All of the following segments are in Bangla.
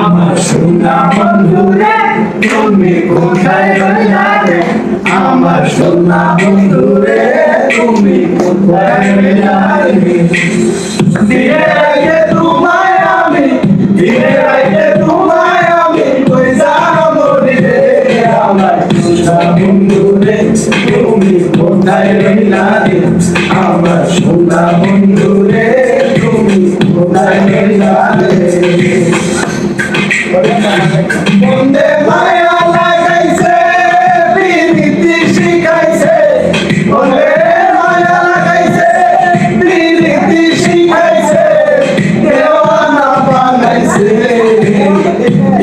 আমার সোনা বন্ধুরে তুমি কোথায় রইলা রে, আমার সোনা বন্ধুরে তুমি কোথায় রইলা রে। ধীরে রাইতে তোমায় আমি, ধীরে রাইতে তোমায় আমি কই যাবো রে, আমার সোনা বন্ধুরে তুমি কোথায় রইলা রে, আমার সোনা বন্ধুরে তুমি কোথায় রইলা রে। বন্দে মায়া লাগাইছে প্রীতি শিখাইছে, বন্দে মায়া লাগাইছে প্রীতি শিখাইছে, দেওয়ানা বানাইছে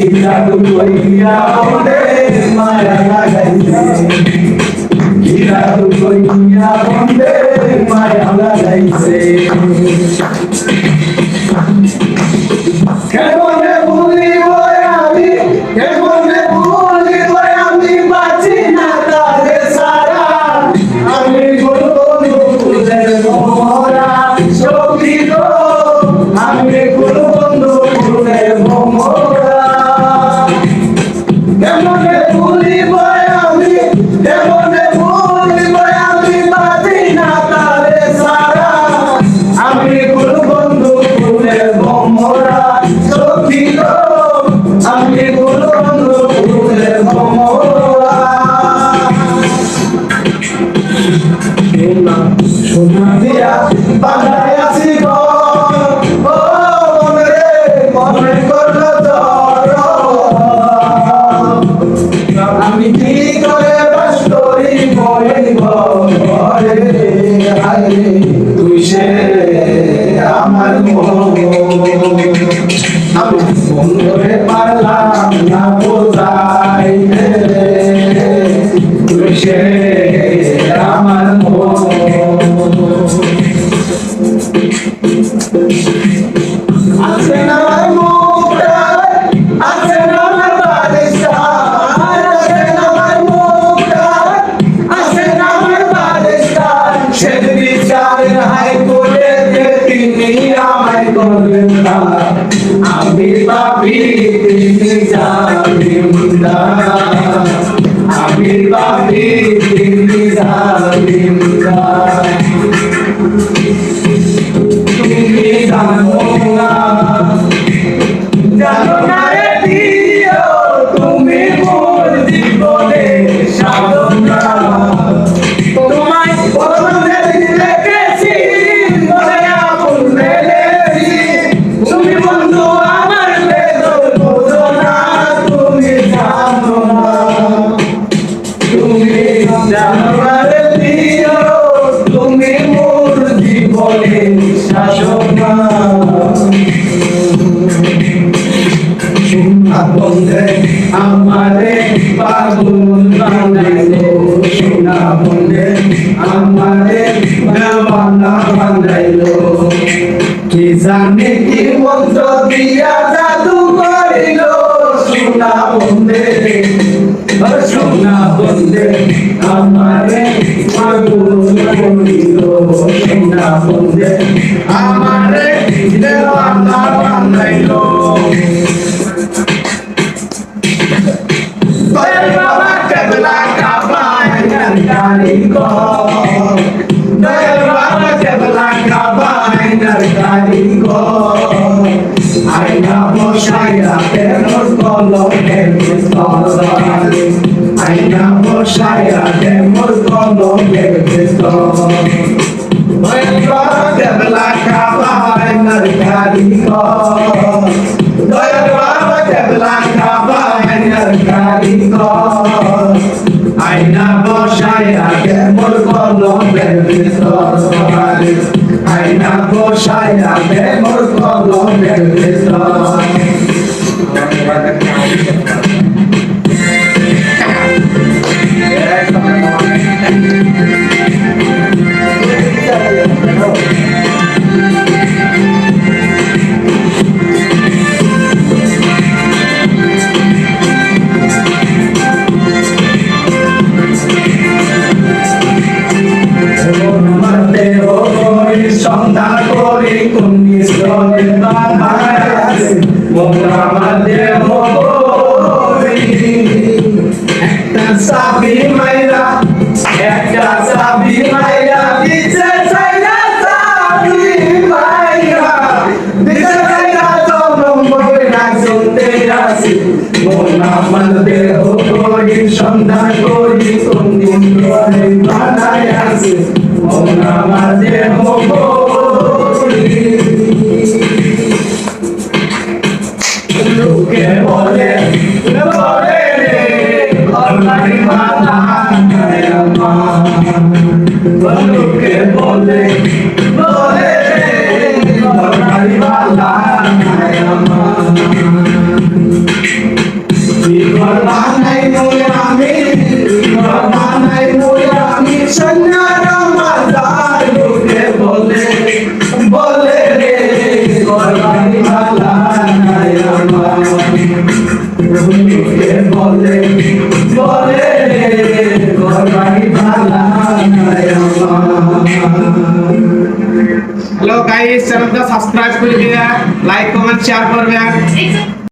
ইরাদু কইয়া বন্দে মায়া লাগাইছে, ইরাদু কইয়া বন্দে মায়া লাগাইছে। কেমনে ভুলিব আমি, কেমনে ভুলিব আমি বাঁচি না তারে সারা, আমি বলবো ফুলের ভোমরা সখী গো, আমি বলবো ফুলের ভোমরা। কেমনে ভুলিব আমি, কেমনে ভুলিব আমি বাঁচি না তারে সারা, আমি বলবো ফুলের ভোমরা সখী গো, আমি বলবো ফুলের ভোমরা। সোনা দিয়া বাঁধাই আছি গো, ও মনে রে মনে করলো জ্বর, আমি কি করে বাস করি মরিব ঘরে, আরে তুই সে আমার মন, আমি মন করে পারলাম না বোঝাইতে রে, তুই সে আমার মন। আছে না আমার মুখটা, আছে না আমার বালিশটা, আছে না আমার মুখটা, আছে না আমার বালিশটা, সে বিচারের হাইকোর্টে তিনি আমায় করবেন না, আমি পাপী তিনি জামিনদার, আমি পাপী তিনি জামিনদার। তুমি জানো না, জানো না রে প্রিয়, তুমি মোর জীবনের সাধনা, তোমায় বন্ধে রেখেছি মনে আপন রেখেছি, তুমি বন্ধু আমার বেদন বোঝো না, তুমি জানো না, তুমি জানো না রে প্রিয়, তুমি মোর জীবনের সাধনা। সোনা বন্ধে আমারে পাগল বানাইলো, সোনা বন্ধে আমারে দেওয়ানা বানাইলো, কি জানি কি মন্ত্র দিয়া জাদু করিলো, সোনা বন্ধে, সোনা বন্ধে আমারে পাগল করিলো, সোনা বন্ধে আমারে দেওয়ানা বানাইলো। দয়াল বাবা কেবলা কাবায় কারিগর, দয়াল বাবা কেবলা কাবায় কারিগর, আইনা বসাইয়া তেমন কলমের ভিতর, আইনা বসাইয়া তেমন কলমের ভিতর, দয়াল বাবা কেবলা কাবায় কারিগর, দয়াল বাবা কেবলা কাবায় কারিগর, আইনা বসাইয়া তেমন কলমের ভিতর, আইনা বসাইয়া তেমন কলমের ভিতর। সন্ধ্যা করি কুন্নি সরে বানাইছে মন আমার দেহ করি একটা চাবি মাইরা দিছে ছাইরা চাবি মাইরা দিছে ছাইরা জনম বইরা চলতে আসি মন আমার দেহ করি সন্ধান করি কুন্নি সরে বানাইছে মন আমার দেহ করি লোকে বলে রে অনলাইন মালা লোকে বলে রে অনলাইন মালা আমি সন্ন্যার মাজার লোকে বলে রে অনলাইন মালা লোকে বলে রে অনলাইন মালা हेलो गाइस चैनल को सब्सक्राइब कर दिया लाइक कमेंट शेयर करবেন